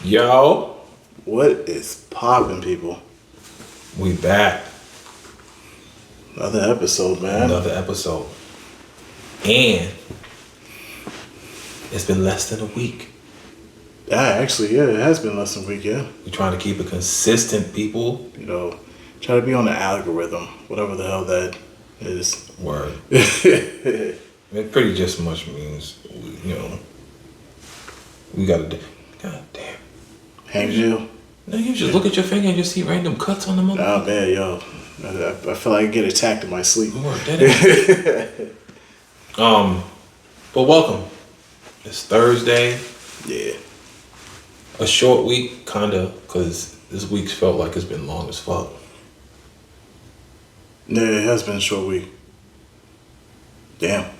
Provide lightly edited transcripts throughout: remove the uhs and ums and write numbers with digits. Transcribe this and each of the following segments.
Yo, What is poppin', people? we back. Another episode, man. Another episode. And it's been less than a week. Yeah, actually, it has been less than a week, yeah. We're trying to keep it consistent, people. You know, try to be on the algorithm, whatever the hell that is. Word. It pretty just much means, we gotta do. God damn. Hang you. No, you just look at your finger and just see random cuts on the mother. Oh, man, yo. I feel like I get attacked in my sleep. Word, that is. But welcome. It's Thursday. Yeah. A short week, kinda, because this week's felt like it's been long as fuck. Yeah, it has been a short week. Damn.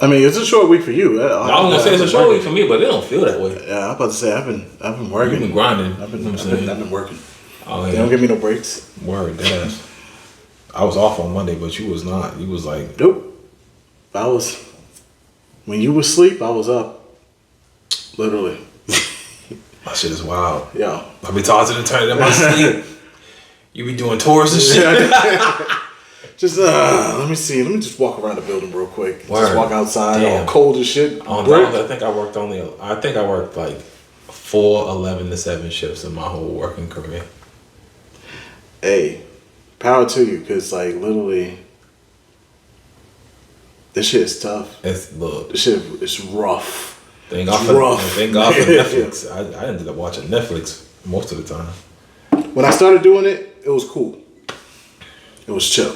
I mean, it's a short week for you. I was gonna say it's a short week for me, but it don't feel that way. Yeah, I'm about to say I've been working. You've been grinding. I've been working. Oh, They yeah. don't give me no breaks. Word, that ass. I was off on Monday, but you was not. You was like, Nope. When you was asleep, I was up. Literally. my shit is wild. Yeah. I be tossing and turning in my sleep. You be doing tours and shit. Just let me see. Let me just walk around the building real quick. Word. Just walk outside. Damn. All cold as shit. On Brick. those, I think I worked like 4 11 to 7 shifts in my whole working career. Hey, power to you, cause like literally, this shit is tough. It's look. This shit is rough. Thank It's God rough. for Netflix. I ended up watching Netflix most of the time. When I started doing it, it was cool. It was chill.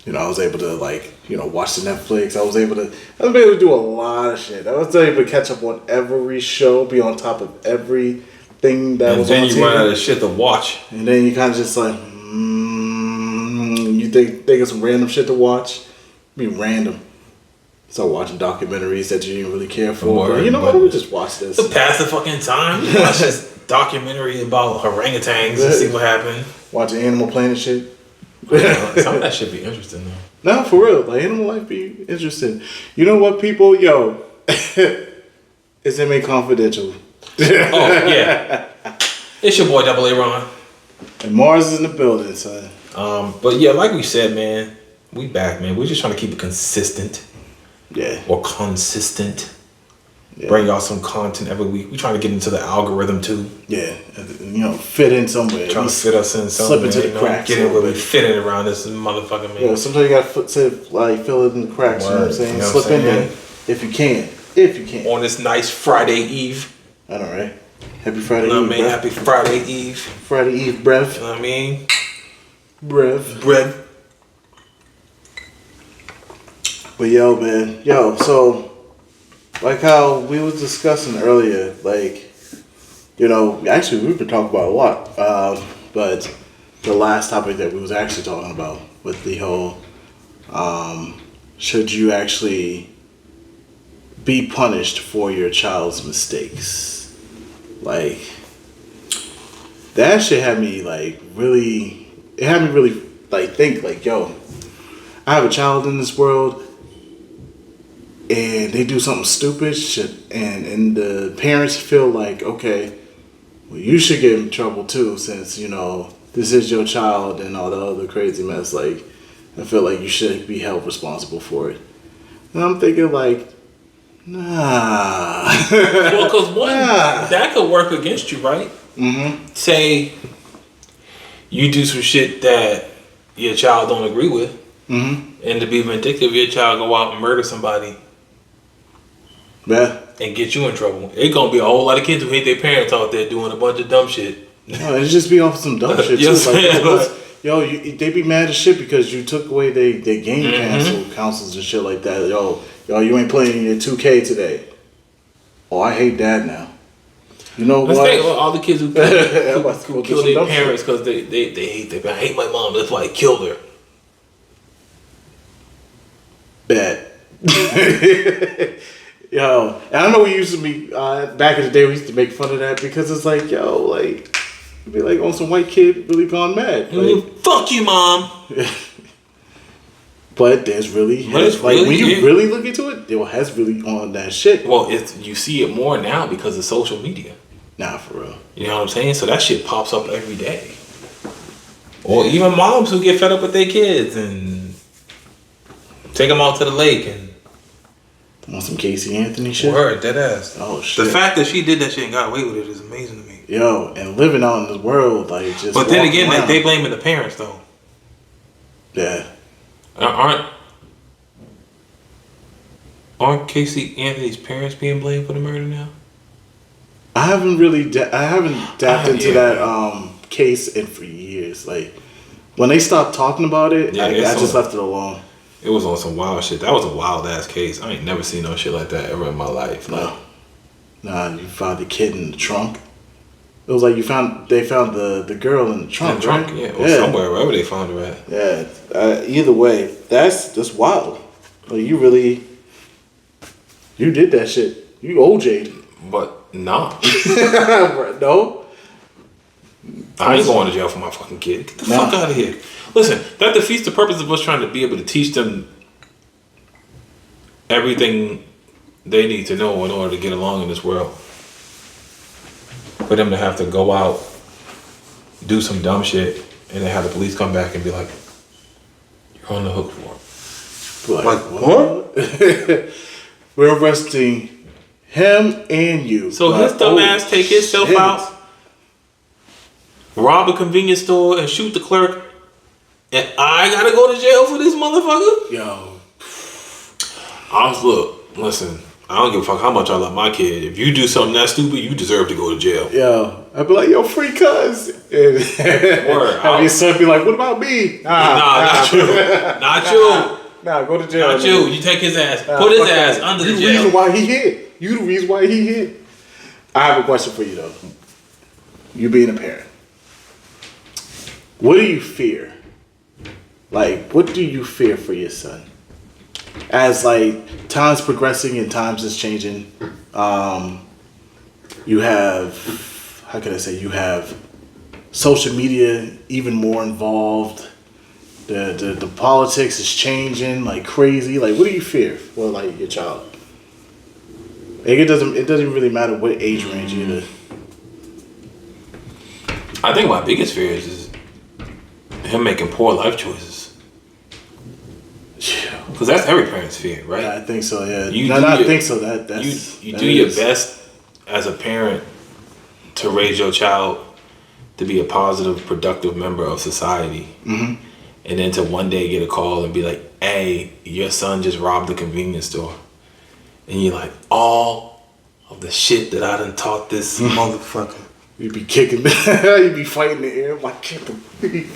You know, I was able to watch the Netflix. I was able to do a lot of shit. I was able to catch up on every show, be on top of everything that And was then on you TV. run out of shit to watch. And then you kind of just like, you think of some random shit to watch. Be random. Start watching documentaries that you didn't really care for. Word, But you know what? Let me just watch this. To pass the fucking time, you watch this documentary about orangutans and see what happened. Watching Animal Planet shit. Some of that should be interesting though. No, for real. Like, animal life be interesting. You know what, people? Yo, it's MA Confidential. Oh yeah, it's your boy Double A Ron. And Mars is in the building, son. But yeah, like we said, man, we back, man. We're just trying to keep it consistent Yeah. or consistent. Yeah. Bring y'all some content every week. We trying to get into the algorithm too. Yeah. Fit in somewhere. Trying to fit us in slip somewhere. into the cracks Get a in little where we bit. fit in around this motherfucker, man. Yeah, sometimes you gotta fill it in the cracks, you know what I'm Word. saying? You know what Slip I'm in saying? there if you can. If you can. On this nice Friday Eve. I know, right? Happy Friday You know Eve, what I mean? bruh. Happy Friday Eve. Friday Eve, brev. You know what I mean? Brev. Bread. But yo, man, so like how we was discussing earlier, actually we've been talking about a lot, but the last topic that we was actually talking about with the whole, should you actually be punished for your child's mistakes? Like, that shit had me really think yo, I have a child in this world and they do something stupid shit and the parents feel like, okay, well, you should get in trouble too, since this is your child and all the other crazy mess. Like, I feel like you should be held responsible for it. And I'm thinking nah. Well, because that could work against you, right? Mm-hmm. Say you do some shit that your child don't agree with, Mm-hmm. and to be vindictive, your child go out and murder somebody Yeah. and get you in trouble. It's gonna be a whole lot of kids who hate their parents out there doing a bunch of dumb shit. No, it just be off some dumb shit You know too. what I'm saying? They be mad as shit because you took away their game Mm-hmm. councils and shit like that. Yo, you ain't playing your 2K today. Oh, I hate that now. You know Let's what? think about all the kids who I'm about to go do kill some their dumb shit. parents because they hate their parents. I hate my mom. That's why I killed her. Bad. Yo, and I know we used to be back in the day. We used to make fun of that because it's like, it'd be like on some white kid really gone mad. Like, Fuck you, mom. But there's really, But it's like, really- when you yeah. really look into it, there has really on that shit. Well, you see it more now because of social media. Nah, for real. You know what I'm saying? So that shit pops up every day. Or even moms who get fed up with their kids and take them out to the lake and Want some Casey Anthony shit? word that ass. Oh, shit. The fact that she did that shit and got away with it is amazing to me. Yo, and living out in the world, like, just. But then walking again, around. they blaming the parents though. Yeah. Aren't Casey Anthony's parents being blamed for the murder now? I haven't really, I haven't dabbed into yeah. that case in for years. Like, when they stopped talking about it, Yeah, I it's just on- left it alone. It was on some wild shit. That was a wild ass case. I ain't never seen no shit like that ever in my life. Like, No. Nah, you found the kid in the trunk. It was like they found the girl in the in trunk, the trunk, right? yeah, or somewhere, wherever they found her at. Yeah. Either way, that's wild. Like, you did that shit. You OJ'd. But nah, No? I ain't going to jail for my fucking kid. Get the Nah. fuck out of here. Listen, that defeats the purpose of us trying to be able to teach them everything they need to know in order to get along in this world. For them to have to go out, do some dumb shit, and then have the police come back and be like, "You're on the hook for it." Like, what? We're arresting him and you. So Like, his dumb ass take himself shit. out, rob a convenience store, and shoot the clerk, and I gotta go to jail for this motherfucker? Yo. Listen, I don't give a fuck how much I love my kid. If you do something that stupid, you deserve to go to jail. Yo. I'd be like, yo, free cuz. And Word, have your son be like, what about me? Nah, not you. Not you. Nah, go to jail. Not you. You take his ass. Nah, Put his fuck ass that. under You the the reason jail. why he here. You the reason why he here. I have a question for you though. You being a parent. What do you fear? Like, what do you fear for your son? As like time's progressing and times is changing, you have, how can I say, you have social media even more involved. The politics is changing like crazy. Like, what do you fear for like your child? Like, it doesn't really matter what age range either. I think my biggest fear is him making poor life choices. Yeah, Because that's every parent's fear, right? I think so. Yeah, You no, do I your- think so. That's You that do your is. best as a parent to raise your child to be a positive, productive member of society. Mm-hmm. And then to one day get a call and be like, hey, your son just robbed the convenience store. And you're like, all of the shit that I done taught this motherfucker. You'd be kicking, you'd be fighting the air. I can't believe.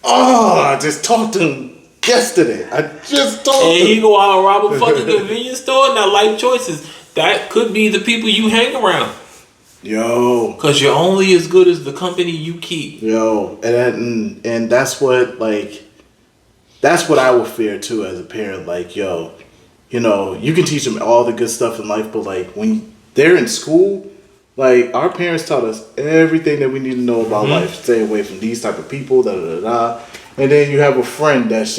Oh, I just talked to him yesterday. I just talked And to he him. go out and rob a fucking convenience store. Now, life choices. That could be the people you hang around. Yo, Because you're only as good as the company you keep. and that's what that's what I would fear too as a parent. Like, yo, you know, you can teach them all the good stuff in life, but like when they're in school, like our parents taught us everything that we need to know about life. Stay away from these type of people, da da da da. And then you have a friend that's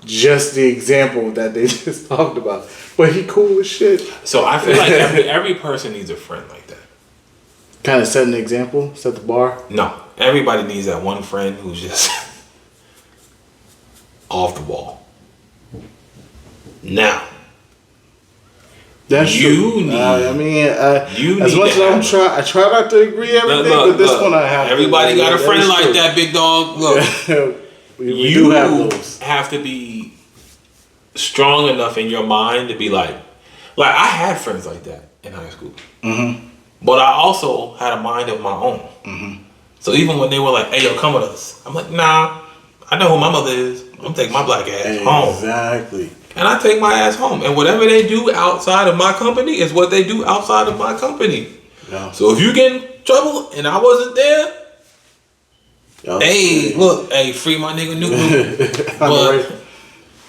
just the example that they just talked about, but he cool as shit. So I feel like every person needs a friend like that. Kind of set an example, set the bar. No, everybody needs that one friend who's just off the wall. Now, That's You true. need- I mean, you as need much as to I'm have- I try not to agree everything, but this one I have. Everybody to, got a that friend is like true. that, big dog. Look, we you do have those. have to be strong enough in your mind to be like I had friends like that in high school. Mm-hmm. But I also had a mind of my own. Mm-hmm. So even when they were like, hey, yo, come with us. I'm like, nah, I know who my mother is. I'm going to take my black ass home. Exactly. And I take my ass home. And whatever they do outside of my company is what they do outside of my company. Yeah. So if you get in trouble and I wasn't there, Yup. hey, look, hey, free my nigga Nuke. But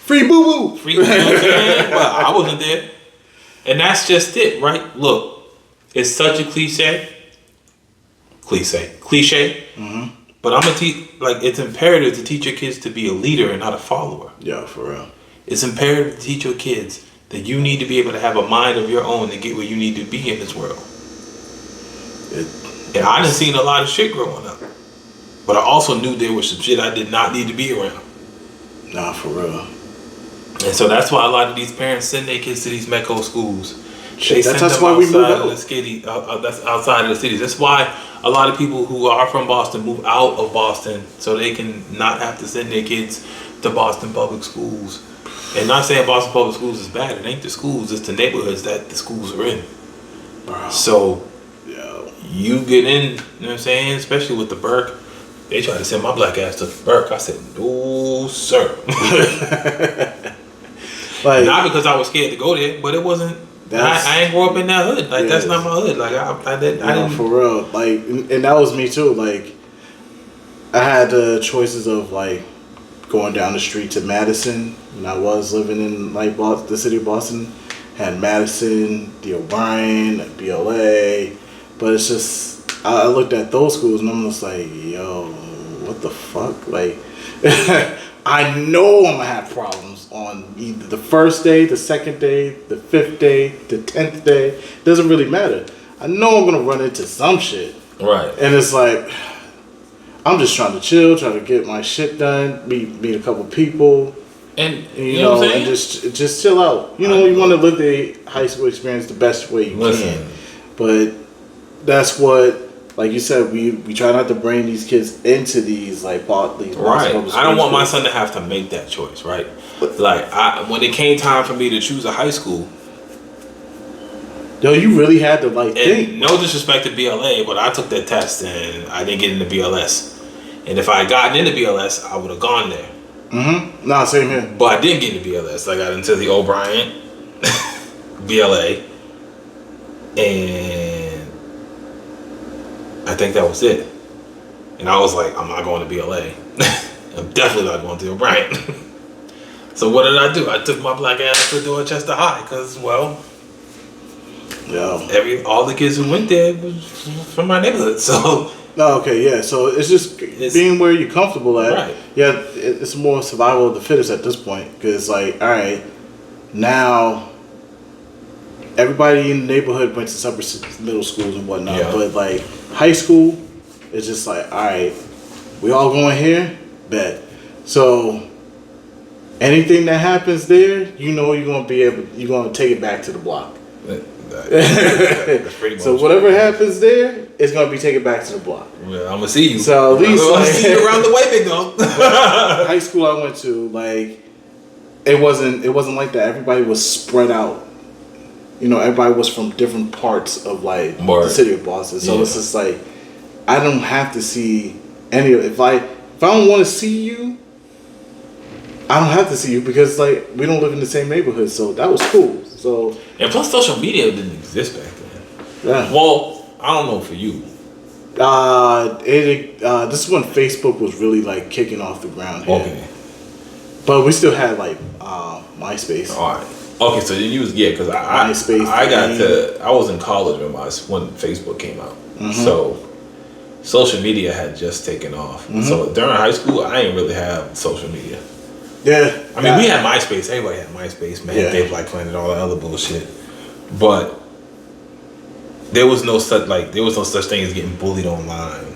Free boo boo. free, you know what I'm saying? But I wasn't there. And that's just it, right? Look, it's such a cliche. Mm-hmm. But I'm gonna teach. Like, it's imperative to teach your kids to be a leader and not a follower. Yeah, for real. It's imperative to teach your kids that you need to be able to have a mind of your own to get where you need to be in this world. And I done seen a lot of shit growing up. But I also knew there was some shit I did not need to be around. Nah, for real. And so that's why a lot of these parents send their kids to these Meco schools. Shit, that's why we move out. That's outside of the cities. That's why a lot of people who are from Boston move out of Boston so they can not have to send their kids to Boston public schools. And not saying Boston public schools is bad. It ain't the schools. It's the neighborhoods that the schools are in. Bro. So you get in, you know what I'm saying? Especially with the Burke. They tried to send my black ass to Burke. I said, no, sir. Like, not because I was scared to go there, but it wasn't. I ain't grow up in that hood. Like, that's not my hood. Like, I didn't. For real. Like, and that was me too. Like, I had the choices of like going down the street to Madison when I was living in like the city of Boston. Had Madison, the O'Brien, BLA, but it's just I looked at those schools and I'm just like, yo, what the fuck? Like, I know I'm gonna have problems on either the first day, the second day, the 5th day, the 10th day. Doesn't really matter. I know I'm gonna run into some shit. Right. And it's like, I'm just trying to chill, trying to get my shit done, meet a couple people, and you know and just chill out. You know, you want to live the high school experience the best way you can. But that's what. Like you said, we try not to bring these kids into these like these right. I don't want my son to have to make that choice, right? Like when it came time for me to choose a high school, yo, you really had to like think. No disrespect to BLA, but I took that test and I didn't get into BLS. And if I had gotten into BLS, I would have gone there. Mm-hmm. Nah, same here. But I didn't get into BLS. I got into the O'Brien, BLA, and I think that was it. And I was like, I'm not going to BLA. I'm definitely not going to O'Brien. So what did I do? I took my black ass to Dorchester High because, well, all the kids who went there was from my neighborhood. So okay, yeah. So it's just being where you're comfortable at. Right. Yeah, it's more survival of the fittest at this point because, like, all right, now everybody in the neighborhood went to separate middle schools and whatnot, but like high school, it's just like, all right, we all going here, bet. So anything that happens there, you know, you're gonna take it back to the block. That's pretty much. So whatever happens there, it's gonna be taken back to the block. Well, I'm gonna see you. So at least I'm see you around the way, big dog. High school I went to, like, it wasn't like that. Everybody was spread out. You know, everybody was from different parts of like the city of Boston. So it's just like I don't have to see any of it. If I don't want to see you, I don't have to see you because like we don't live in the same neighborhood. So that was cool. So and plus social media didn't exist back then. Yeah. Well, I don't know for you. This is when Facebook was really like kicking off the ground here. Okay. But we still had like MySpace. All right. Okay, so you was because I was in college when Facebook came out, so social media had just taken off. So during high school, I didn't really have social media. Yeah, I mean we had MySpace. Everybody had MySpace, man. Yeah. Dave Black Planet, all that other bullshit. But there was no such thing as getting bullied online.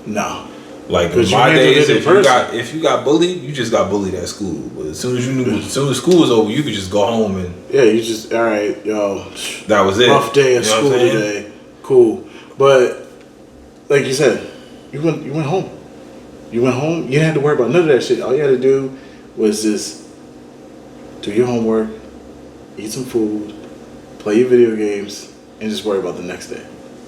No. Like in my days, if you got bullied, you just got bullied at school. But as soon as school was over, you could just go home and you just all right, yo. That was it. Rough day of school today. Cool, but like you said, you went home. You went home. You didn't have to worry about none of that shit. All you had to do was just do your homework, eat some food, play your video games, and just worry about the next day,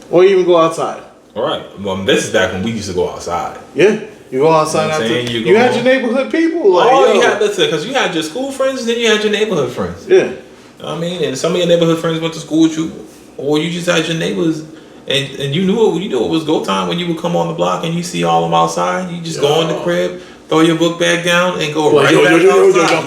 or even go outside. All right. Well, this is back when we used to go outside. Yeah, you go outside after. You had your neighborhood people. Like, you had because you had your school friends, and then you had your neighborhood friends. Yeah. I mean, and some of your neighborhood friends went to school with you, or you just had your neighbors, and you knew it was go time when you would come on the block and you see all them outside. You just go in the crib, throw your book bag down, and go right back outside.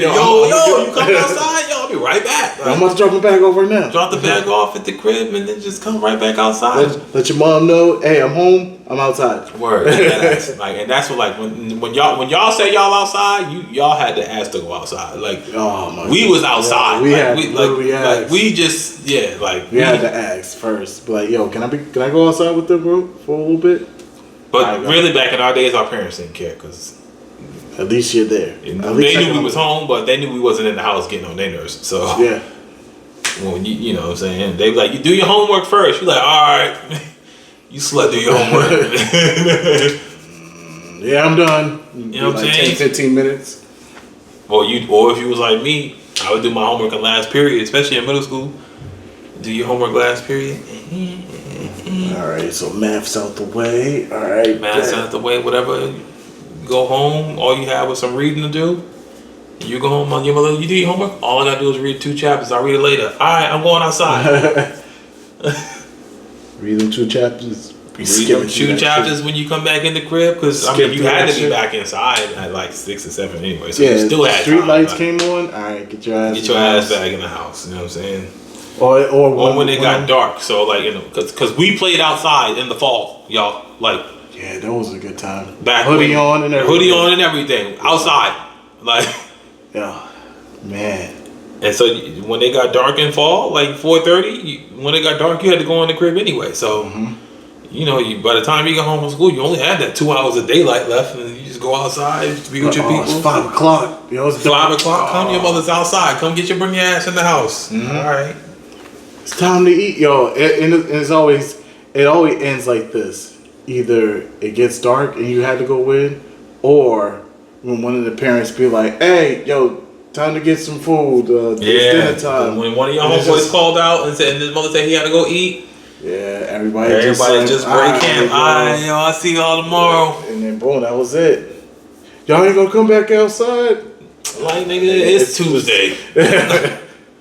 You come outside, I'll be right back. I'm about to drop my bag over now. Drop the bag off at the crib and then just come right back outside. Let your mom know, hey, I'm home. I'm outside. Word. And that's what like when y'all say y'all outside, y'all had to ask to go outside. Like Oh my we God. was outside. Yeah, We asked. we just We had to ask first. Be like, yo, can I go outside with them, bro, for a little bit? But really, back in our days, our parents didn't care because at least you're there. they knew we was home, but they knew we wasn't in the house getting on their nerves. So yeah, when you know what I'm saying, they be like, you do your homework first. You like, all right, you slut do your homework. yeah, I'm done. You know what I'm saying? 10-15 minutes. or if you was like me, I would do my homework in last period, especially in middle school. Do your homework last period. All right, so math's out the way. All right, Math's out the way. Whatever. Go home. All you have was some reading to do. You go home on your mother. You do your homework. All I gotta do is read 2 chapters. I'll read it later. All right, I'm going outside. Read them 2 chapters. Read them 2 chapters when you come back in the crib, because I mean you had to be back inside at like 6 or 7 anyway. So you still had street time, lights like, came on. All right, get your ass back in the house. You know what I'm saying? Or when it got dark. So like because we played outside in the fall, y'all. Like yeah, that was a good time. Hoodie on and everything outside, like yeah, man. And so when they got dark in fall, like 4:30, when it got dark, you had to go in the crib anyway. So you know, by the time you got home from school, you only had that 2 hours of daylight left, and you just go outside to be with your people. It's 5 o'clock. You know, it's 5 o'clock. Come, your mother's outside. Come bring your ass in the house. All right. It's time to eat, yo. And it always ends like this. Either it gets dark and you had to go in, or when one of the parents be like, "Hey, yo, time to get some food. It's dinner time." When one of your homeboys called out and said, his mother said he had to go eat. Yeah, everybody just break camp. I'll see y'all tomorrow. And then boom, that was it. Y'all ain't gonna come back outside? Like nigga, it's Tuesday.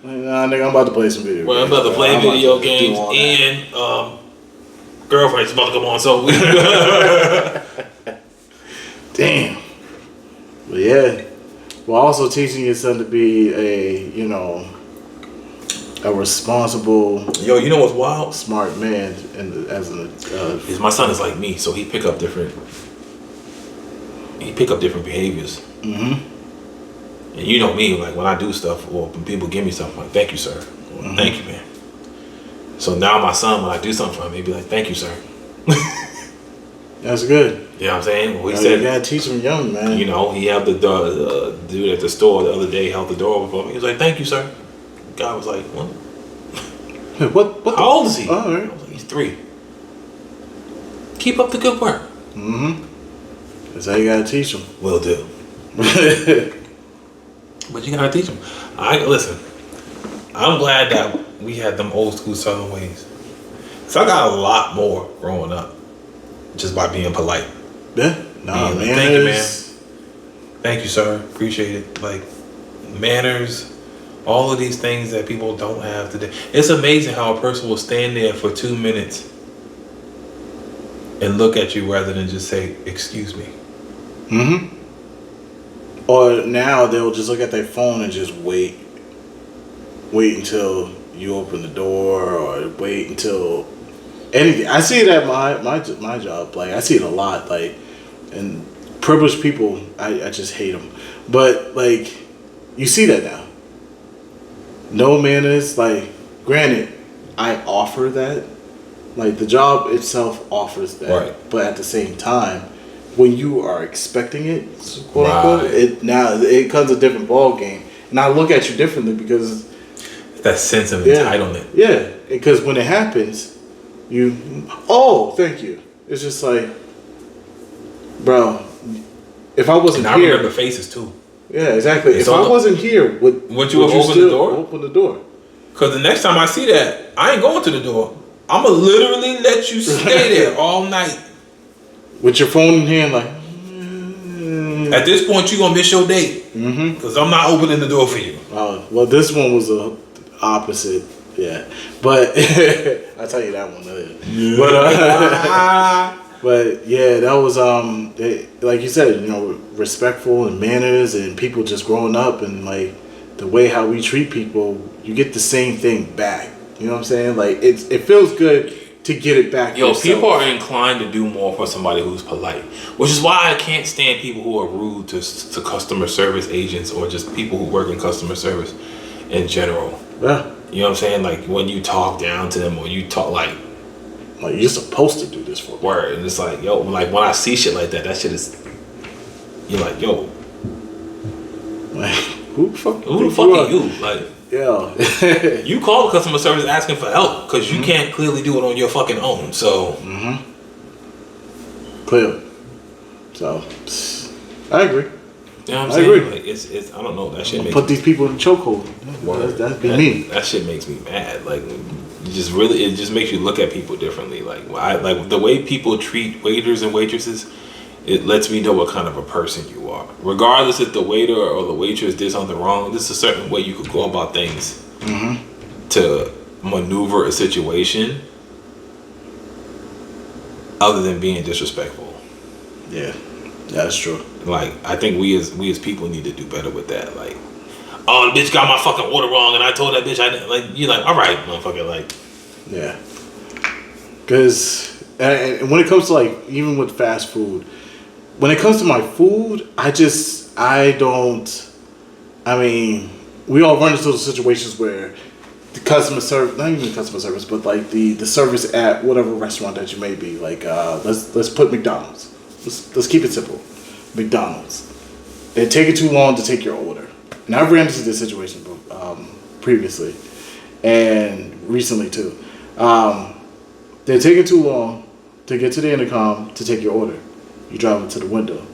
Nah, nigga, I'm about to play some video games. Well, I'm about to play video games and girlfriend's about to come on, so damn. But yeah. Well, also teaching your son to be a responsible. Yo, you know what's wild? Smart man, and my son is like me, so he pick up different behaviors. And you know me, like when I do stuff or when people give me stuff, I'm like, thank you, sir. Or, thank you, man. So now my son, when I do something for him, he'd be like, thank you, sir. That's good. You know what I'm saying? Well, he said, you gotta teach him young, man. You know, he helped the dude at the store the other day, held the door for me. He was like, thank you, sir. The guy was like, what? What? How old is he? All right. I was like, he's 3. Keep up the good work. That's how you gotta teach him. Will do. But you gotta teach him. Listen, I'm glad that we had them old school Southern ways. So I got a lot more growing up just by being polite. Yeah. Nah, man. Thank you, man. Thank you, sir. Appreciate it. Like manners, all of these things that people don't have today. It's amazing how a person will stand there for 2 minutes and look at you rather than just say, excuse me. Or now they'll just look at their phone and just wait until you open the door, or wait until anything. I see it at my job. Like I see it a lot. Like, and privileged people, I just hate them. But like, you see that now. No manners. Like, granted, I offer that. Like the job itself offers that. Right. But at the same time, when you are expecting it, quote unquote, it comes a different ball game. And I look at you differently because that sense of entitlement. Yeah, because when it happens, thank you. It's just like, bro, if I wasn't here, I remember faces too. Yeah, exactly. If I wasn't here, would you open the door? Open the door. Because the next time I see that, I ain't going to the door. I'ma literally let you stay there all night. With your phone in hand, like. At this point, you gonna miss your date. Because I'm not opening the door for you. Well, this one was the opposite. Yeah. But, I'll tell you that one later. But yeah, that was, like you said, respectful and manners and people just growing up and like the way how we treat people, you get the same thing back. You know what I'm saying? Like it feels good to get it back. Yo, yourself. people are inclined to do more for somebody who's polite, which is why I can't stand people who are rude to customer service agents or just people who work in customer service in general. Yeah. You know what I'm saying? Like when you talk down to them or you talk like you're supposed to do this for me. Word. And it's like, yo, like when I see shit like that shit is, you're like, yo. Like, who the fuck are you? Like, yeah. you call the customer service asking for help because you can't clearly do it on your fucking own. So. Clearly. So, I agree. You know what I'm I saying? agree. Like, it's I don't know. That shit makes put these people in chokehold. That'd be me. That shit makes me mad. Like, it just makes you look at people differently. Like, like the way people treat waiters and waitresses, it lets me know what kind of a person you are. Regardless if the waiter or the waitress did something wrong, there's a certain way you could go about things to maneuver a situation other than being disrespectful. Yeah, that's true. Like, I think we as people need to do better with that. Like, oh, the bitch got my fucking order wrong, and I told that bitch I didn't. Like, you're like, all right, motherfucker, like. Yeah. Because and when it comes to like even with fast food, when it comes to my food, I mean, we all run into those situations where the customer service, not even customer service, but like the service at whatever restaurant that you may be, like let's put McDonald's. Let's keep it simple. McDonald's. They take it too long to take your order. And I've ran into this situation previously and recently too. They're taking too long to get to the intercom to take your order. You drive up to the window.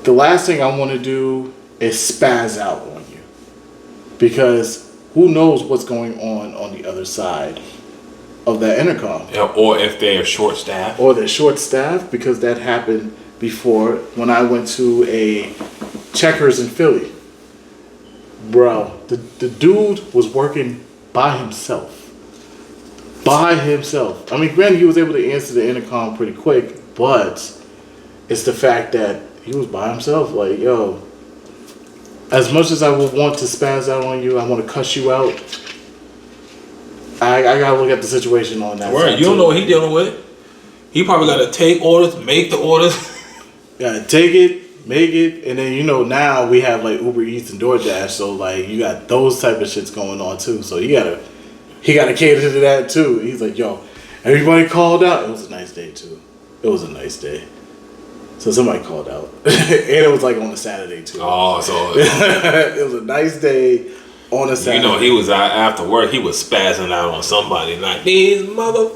The last thing I want to do is spaz out on you, because who knows what's going on the other side of that intercom. Yeah, or if they're short staffed. Or they're short staffed, because that happened before when I went to a Checkers in Philly. Bro, the dude was working by himself. By himself. I mean, granted, he was able to answer the intercom pretty quick, but it's the fact that he was by himself. Like, yo, as much as I would want to spaz out on you, I want to cuss you out, I gotta look at the situation on that. Right, you don't know what he dealing with. He probably got to take orders, make the orders. Gotta take it, make it, and then now we have like Uber Eats and DoorDash, so like you got those type of shits going on too. So he gotta cater to that too. He's like, yo, everybody called out. It was a nice day too. It was a nice day. So somebody called out, and it was like on a Saturday too. Oh, so it was a nice day on a Saturday. He was out after work. He was spazzing out on somebody like, these mother.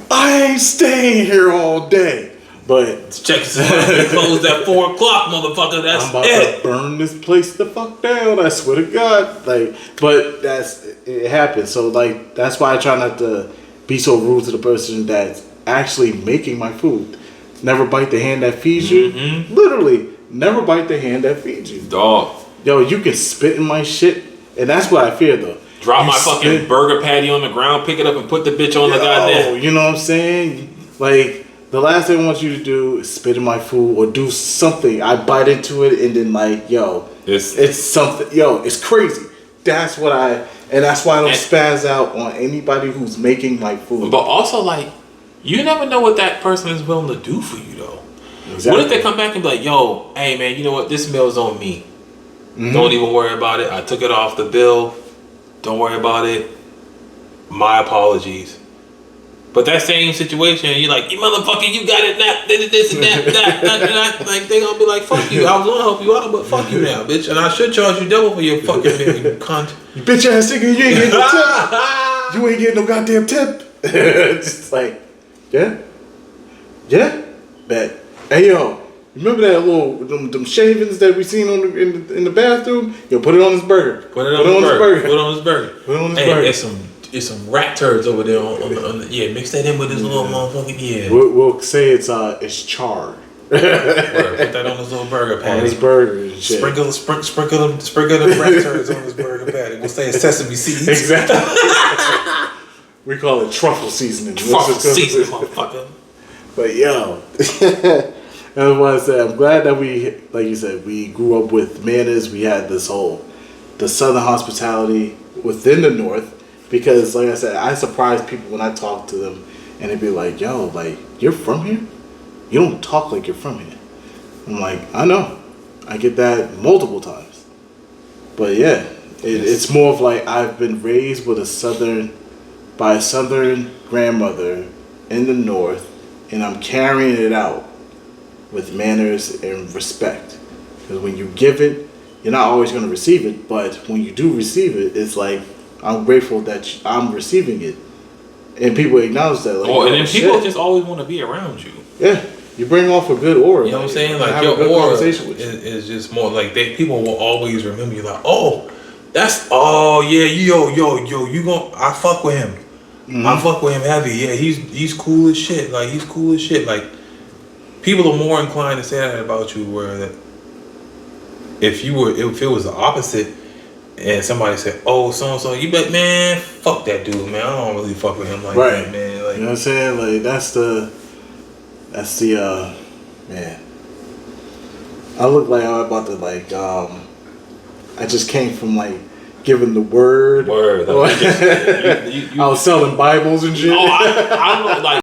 I ain't staying here all day. But check this out. They closed at 4:00, motherfucker. That's I'm about to burn this place the fuck down. I swear to God. Like, but it happens. So like, that's why I try not to be so rude to the person that's actually making my food. Never bite the hand that feeds you. Mm-hmm. Literally, never bite the hand that feeds you. Dog. Yo, you can spit in my shit, and that's what I fear though. Drop my fucking burger patty on the ground, pick it up, and put the bitch on the goddamn. You know what I'm saying? Like, the last thing I want you to do is spit in my food or do something. I bite into it and then like, yo, it's something. Yo, it's crazy. That's why I don't spaz out on anybody who's making my food. But also, like, you never know what that person is willing to do for you, though. Exactly. What if they come back and be like, yo, hey, man, you know what? This meal's on me. Mm-hmm. Don't even worry about it. I took it off the bill. Don't worry about it. My apologies. But that same situation, you're like, you motherfucker, you got it, that, this and that. Like, they gonna be like, fuck you. I was gonna help you out, but fuck you now, bitch. And I should charge you double for your fucking meal, you cunt. You bitch ass nigga, you ain't getting no tip. You ain't getting no goddamn tip. Just like, yeah, bet. Hey yo, remember that little them shavings that we seen in the bathroom? Yo, put it on his burger. Put it on his burger. Put it on his burger. It's some rat turds over there on the mix that in with this little motherfucker. We'll say it's char. Put that on his little burger patty. On his burger and shit. Sprinkle the rat turds on his burger patty. We'll say it's sesame seeds. Exactly. We call it truffle seasoning. Truffle seasoning, motherfucker. But yo, that's why I said I'm glad that we, like you said, we grew up with manners. We had the Southern hospitality within the North. Because, like I said, I surprise people when I talk to them, and they be like, "Yo, like you're from here? You don't talk like you're from here." I'm like, I know, I get that multiple times, but yeah, it's more of like I've been raised with by a southern grandmother in the north, and I'm carrying it out with manners and respect. Because when you give it, you're not always going to receive it, but when you do receive it, it's like I'm grateful that I'm receiving it, and people acknowledge that. Like, and then people just always want to be around you. Yeah, you bring off a good aura. You know what I'm saying? Like Like your aura with is just more like people will always remember you. Like, oh, yeah, you I fuck with him. Mm-hmm. I fuck with him heavy. Yeah, he's cool as shit. Like he's cool as shit. Like people are more inclined to say that about you. Where that if it was the opposite, and somebody said, "Oh, so and so," you be like, "Man, fuck that dude, man. I don't really fuck with him like that, man." Like, you know what I'm saying? Like that's the man. I look like I'm about to like I just came from like giving the word. Word. I was selling Bibles and shit. Oh, I like